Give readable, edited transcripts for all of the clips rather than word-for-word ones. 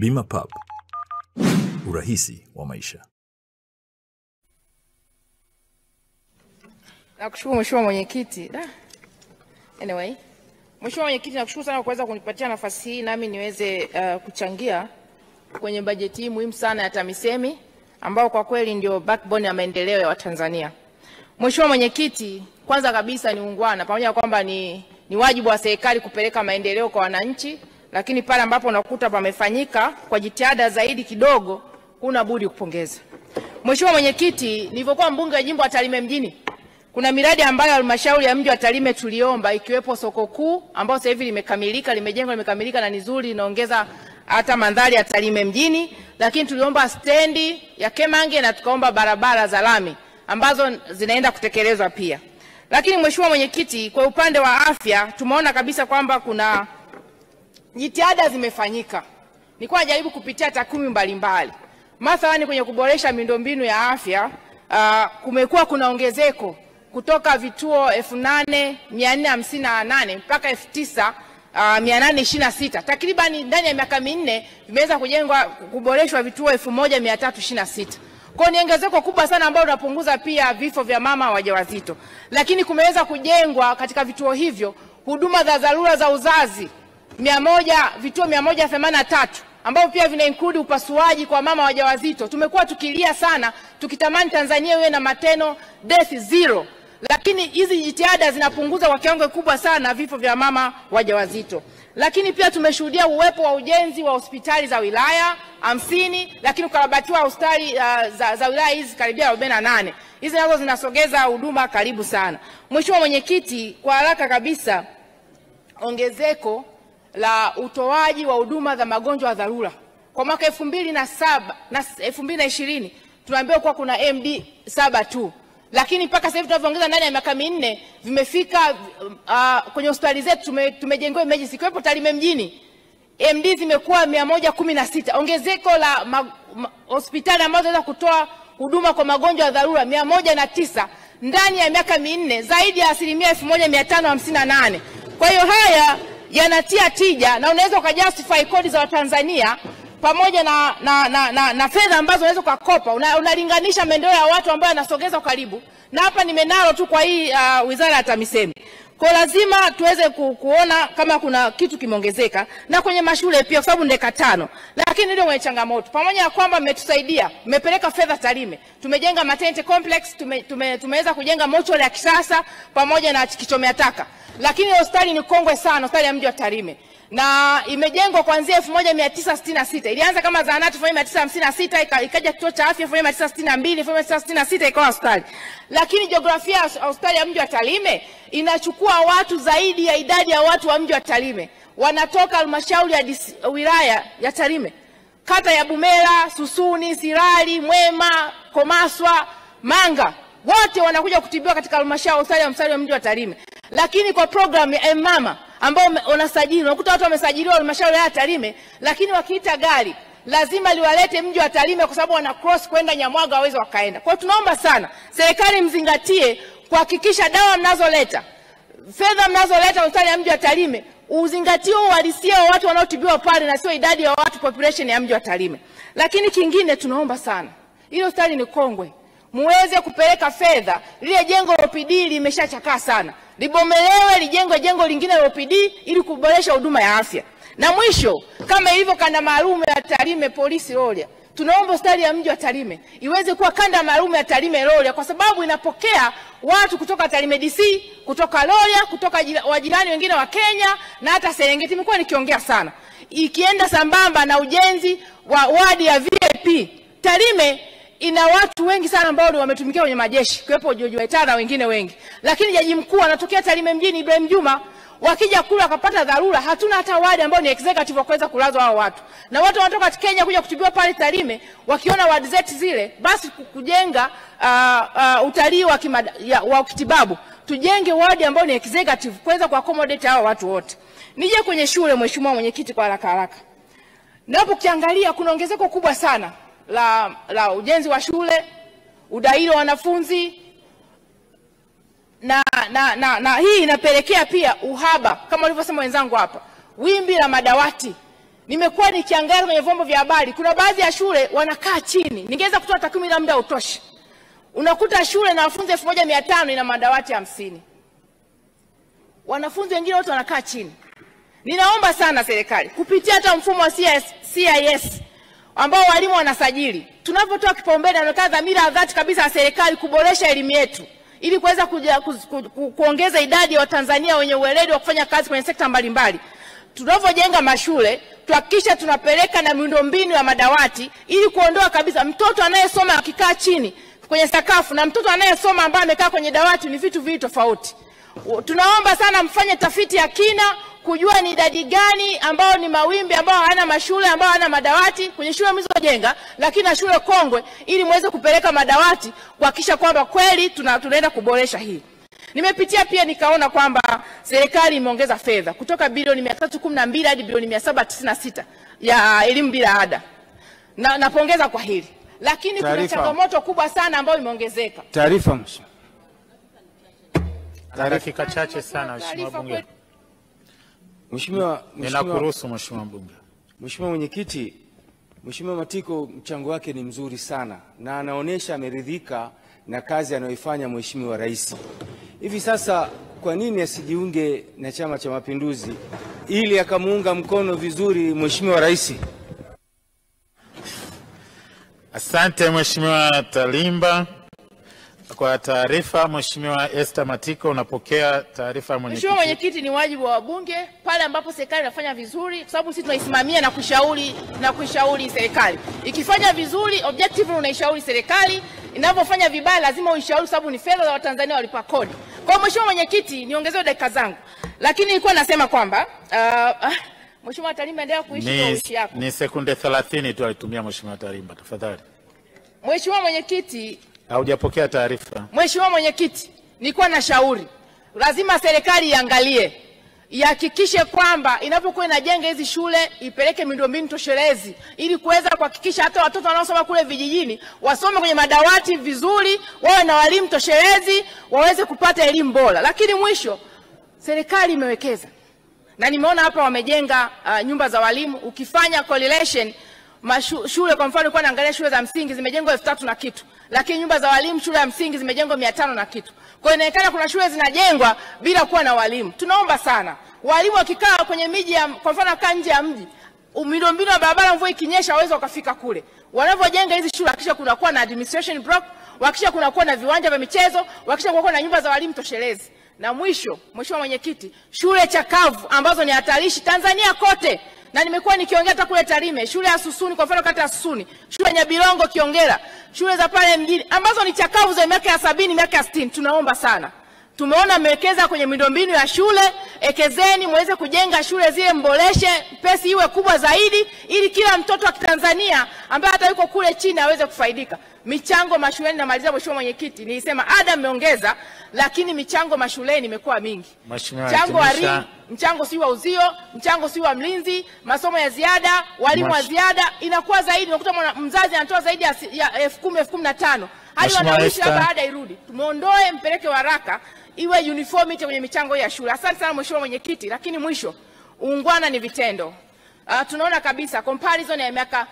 Bima Pub, urahisi wa maisha. Nakushukuru Mheshimiwa Mwenyekiti. Anyway, Mheshimiwa Mwenyekiti, nakushukuru sana kwa kuweza kunipatia nafasi hii nami niweze kuchangia kwenye bajeti hii muhimu sana ya TAMISEMI ambao kwa kweli ndio backbone ya maendeleo ya Watanzania. Mheshimiwa Mwenyekiti, kwanza kabisa ni ungwana, pamoja na kwamba ni wajibu wa serikali kupeleka maendeleo kwa wananchi, lakini pale ambapo unakuta pamefanyika kwa jitihada zaidi kidogo, kuna budi kupongeza. Mheshimiwa Mwenyekiti, nilivyokuwa mbunge wa jimbo la Tarime mjini, kuna miradi ambayo halmashauri ya mji wa Tarime tuliomba, ikiwepo soko kuu ambao sasa hivi limejengwa limekamilika na ni nzuri, inaongeza hata mandhari ya Tarime mjini, lakini tuliomba stendi ya Kemange na tukaomba barabara za lami ambazo zinaenda kutekelezwa pia. Lakini Mheshimiwa Mwenyekiti, kwa upande wa afya tumeona kabisa kwamba kuna jitihada zimefanyika. Nilikuwa najaribu kupitia takwimu mbalimbali. Mathalani kwenye kuboresha miundombinu ya afya, kumekuwa kuna ongezeko kutoka vituo 8,458 mpaka 9,826. Takriban ndani ya miaka minne vimeweza kuboreshwa vituo 1,326. Kwa ni ongezeko kubwa sana ambalo unapunguza pia vifo vya mama wajawazito. Lakini kumeweza kujengwa katika vituo hivyo huduma za dharura za uzazi vituo 183 ambao pia vina include upasuaji kwa mama wajawazito. Tumekuwa tukilia sana tukitamani Tanzania iwe na maternal death zero, lakini hizi jitihada zinapunguza kwa kiwango kikubwa sana vifo vya mama wajawazito. Lakini pia tumeshuhudia uwepo wa ujenzi wa hospitali za wilaya 50, lakini ukarabatiwa hospitali za wilaya hizi karibia 48. Hizi nazo zinasogeza huduma karibu sana. Mheshimiwa Mwenyekiti, kwa haraka kabisa, ongezeko la utoaji wa huduma za magonjwa ya dharura kwa mwaka 2007 na 2020 tunaambiwa kuwa kuna MD 7 tu, lakini mpaka sasa hivi tunavyoongeza ndani ya miaka minne vimefika kwenye hospitali zetu tumejengewa emergency kiwepo Tarime mjini MD zimekuwa 116. Ongezeko la hospitali ambazo zinaweza kutoa huduma kwa magonjwa ya dharura 109 ndani ya miaka minne, zaidi ya 1558. Kwa hiyo haya yanatia tija na unaweza ukajustify kodi za Watanzania pamoja na fedha ambazo unaweza kukopa. Unalinganisha maendeleo ya watu ambao yanasogeza karibu. Na hapa nimenalo tu kwa hii Wizara ya TAMISEMI. Kwa lazima tuweze kuona kama kuna kitu kimeongezeka na kwenye mashule pia, kwa sababu ndeka 5. Lakini ndio mwenye changamoto. Pamoja na kwamba mmetusaidia, mmepeleka fedha Tarime. Tumejenga maternity complex, tumeweza kujenga mortuary ya kisasa pamoja na kichomea taka. Lakini hospitali ni kongwe sana, hospitali ya mji wa Tarime. Na imejengwa kuanzia 1966. Ilianza kama zahanati 1956, ikaja kituo cha afya 1962, 1966 ikawa hospitali. Lakini jiografia ya hospitali ya mji wa Tarime inachukua watu zaidi ya idadi ya watu wa mji wa Tarime. Wanatoka halmashauri ya wilaya ya Tarime, kata ya Bumela, Susuni, Sirari, Mwema, Komaswa, Manga, wote wanakuja kutibiwa katika halmashauri ya mji wa Tarime. Lakini kwa program ya mama ambao wanasajili, unakuta watu wamesajiliwa halmashauri ya Tarime, lakini wakiita gari lazima liwalete mji wa Tarime kwa sababu wana cross kwenda Nyamwaga waweze wakaenda. Kwa tunaomba sana serikali mzingatie kuhakikisha dawa mnazoleta, fedha mnazoleta hospitali ya mji wa Tarime, uzingatie uhalisia wa watu wanaotibiwa pale na sio idadi ya watu population ya mji wa Tarime. Lakini kingine tunaomba sana, ile hospitali ni kongwe, muweze kupeleka fedha. Lile jengo la OPD limeshachakaa sana, libomelewe lijengwe jengo lingine la OPD ili kuboresha huduma ya afya. Na mwisho, kama ilivyo kanda maalum ya Tarime Polisi Rorya, tunaomba hospitali ya mji wa Tarime iweze kuwa kanda maalum ya Tarime Rorya, kwa sababu inapokea watu kutoka Tarime DC, kutoka Rorya, kutoka wajirani wengine wa Kenya na hata Serengeti. Nimekuwa nikiongea sana, ikienda sambamba na ujenzi wa wadi ya VIP. Tarime ina watu wengi sana ambao wametumikia kwenye majeshi, kiwepo George Waitara na wengine wengi. Lakini jaji mkuu anatokea Tarime mjini, Ibrahim Juma, wakija kula wakapata dharura, hatuna hata wadi ambao ni executive wa kuweza kulazwa hao watu. Na watu wanatoka Kenya kuja kutibiwa pale Tarime, wakiona wadi zetu zile, basi kujenga utalii wa kitibabu, tujenge wadi ambao ni executive kuweza kuaccommodate hao watu wote. Nije kwenye shule, Mheshimiwa Mwenyekiti, kwa haraka. Napo kiangalia kuna ongezeko kubwa sana la ujenzi wa shule, udahili wa wanafunzi, na hii inapelekea pia uhaba kama walivyosema wenzangu hapa, wimbi la madawati nimekuwa nikiangalia kwenye vyombo vya habari, kuna baadhi ya shule wanakaa chini. Ningeweza kutoa takwimu ila muda utoshi. Unakuta shule na wanafunzi 1500 ina madawati 50. Wanafunzi wengine wote wanakaa chini. Ninaomba sana serikali kupitia hata mfumo wa CIS ambao walimu wanasajili. Tunapotoa kipaumbele, inaonekana dhamira ya dhati kabisa ya serikali kuboresha elimu yetu ili kuweza kuongeza idadi ya Watanzania wenye ueledi wa kufanya kazi kwenye sekta mbalimbali. Tunapojenga mashule, tuhakikisha tunapeleka na miundombinu ya madawati ili kuondoa kabisa mtoto anayesoma akikaa chini kwenye sakafu na mtoto anayesoma ambaye amekaa kwenye dawati ni vitu viwili tofauti. Tunaomba sana mfanye tafiti ya kina kujua ni idadi gani ambao ni mawimbi ambao hana mashule ambao hana madawati kwenye shule mlizojenga, lakini na shule kongwe, ili muweze kupeleka madawati kuhakikisha kwamba kweli tunaenda kuboresha hii. Nimepitia pia nikaona kwamba serikali imeongeza fedha kutoka bilioni 312 hadi bilioni 796 ya elimu bila ada. Napongeza kwa hili. Lakini kuna changamoto kubwa sana ambayo imeongezeka. Taarifa mheshimiwa. Dakika chache sana mheshimiwa bunge. Ninakuruhusu mheshimiwa bunge. Mheshimiwa mwenyekiti, Mheshimiwa Matiko mchango wake ni mzuri sana na anaonesha ameridhika na kazi anayoifanya Mheshimiwa Rais. Hivi sasa kwa nini asijiunge na Chama cha Mapinduzi ili akamuunga mkono vizuri Mheshimiwa Rais? Asante Mheshimiwa Talimba kwa taarifa. Mheshimiwa Esther Matiko, unapokea taarifa ya mwenyekiti. Mheshimiwa mwenyekiti, ni wajibu wa wabunge pale ambapo serikali inafanya vizuri, kwa sababu sisi tunaisimamia na kushauri serikali. Ikifanya vizuri, objective unaishauri serikali, inapofanya vibaya lazima uishauri, sababu ni fedha za Watanzania walipa kodi. Kwa Mheshimiwa mwenyekiti, niongezee dakika zangu. Lakini nilikuwa nasema kwamba Mheshimiwa Talimba, endelea kuishi kwa uishi yako. Ni sekunde 30 tu alitumia Mheshimiwa Talimba, tafadhali. Mheshimiwa mwenyekiti, haujapokea taarifa. Mheshimiwa mwenyekiti, nilikuwa na shauri lazima serikali iangalie, ihakikishe kwamba inapokuwa inajenga hizi shule ipeleke miundombinu toshelezi ili kuweza kuhakikisha hata watoto wanaosoma kule vijijini wasome kwenye madawati vizuri, wawe na walimu toshelezi, waweze kupata elimu bora. Lakini mwisho, serikali imewekeza. Na nimeona hapa wamejenga nyumba za walimu. Ukifanya correlation, shule kwa mfano nilikuwa naangalia shule za msingi zimejengwa 3000 na kitu, lakini nyumba za walimu shule ya msingi zimejengwa 500 na kitu. Kwa hiyo inaonekana kuna shule zinajengwa bila kuwa na walimu. Tunaomba sana walimu wakikaa kwenye miji kwa mfano kaa nje ya mji, miundombinu ya barabara mvua ikinyesha waweza wakafika kule. Wanapojenga hizi shule hakikisha kuna kuwa na administration block, hakikisha kuna kuwa na viwanja vya michezo, hakikisha kuna kuwa na nyumba za walimu toshelezi. Na mwisho, Mheshimiwa mwenyekiti, shule chakavu ambazo ni hatarishi Tanzania kote, na nimekuwa nikiongea hata kule Tarime, shule ya Susuni kwa mfano kata ya Susuni, shule ya Nyabirongo Kiongera, shule za pale mjini ambazo ni chakavu za miaka ya 70, miaka ya 60. Tunaomba sana. Tumeona mmewekeza kwenye miundombinu ya shule, ekezeni muweze kujenga shule zile, mboreshe, pesi iwe kubwa zaidi ili kila mtoto wa Tanzania ambaye hata yuko kule chini aweze kufaidika. Michango mashuleni, na malizia Mheshimiwa mwenyekiti, nilisema ada mmeongeza, lakini michango mashuleni imekuwa mingi. Mchango wa mchango si wa uzio, mchango si wa mlinzi, masomo ya ziada, walimu wa ziada inakuwa zaidi. Unakuta mzazi anatoa zaidi ya 10,000, 15,000 hadi wanaishi baada irudi. Tumuondoe, mpeleke haraka iwe uniformity kwenye michango ya shule. Asante sana Mheshimiwa mwenyekiti. Lakini mwisho, uungwana ni vitendo. Tunaona kabisa comparison ya miaka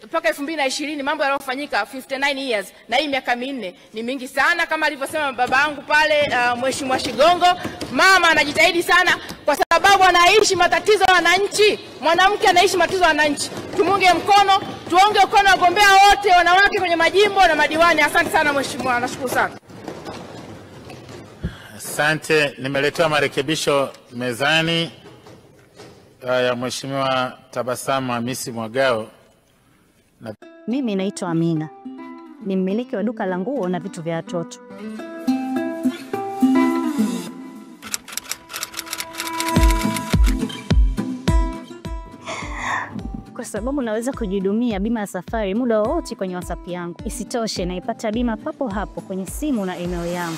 mpaka 2020 mambo yaliyofanyika 59 years na hii miaka 4 ni mingi sana. Kama alivyosema baba yangu pale Mheshimiwa Shigongo, mama anajitahidi sana kwa sababu anaishi matatizo ya wananchi. Mwanamke anaishi matatizo ya wananchi. Tumunge mkono, tuonge mkono wagombea wote wanawake kwenye majimbo na madiwani. Asante sana Mheshimiwa, nashukuru sana. Asante. Nimeletewa marekebisho mezani ya Mheshimiwa Tabasamu Hamisi Mwagao. Mimi naitwa Amina. Ni mmiliki wa duka la nguo na vitu vya watoto. Kwa sababu naweza kujihudumia bima ya safari muda wote kwenye WhatsApp yangu. Isitoshe naipata bima papo hapo kwenye simu na email yangu.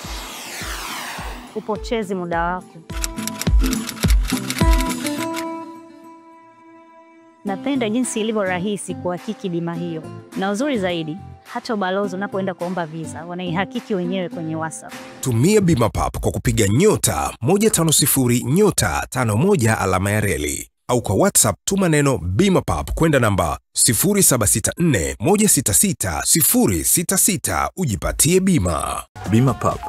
Upotezi muda wako. Napenda jinsi ilivyo rahisi kuhakiki bima hiyo. Na uzuri zaidi, hata ubalozi unapoenda kuomba visa, wanaihakiki wenyewe kwenye WhatsApp. Tumia bima pap kwa kupiga *150*51 alama ya reli. au kwa WhatsApp tuma neno BIMAPAP kwenda namba 0764166066 ujipatie bima. Bima Pub,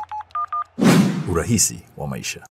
urahisi wa maisha.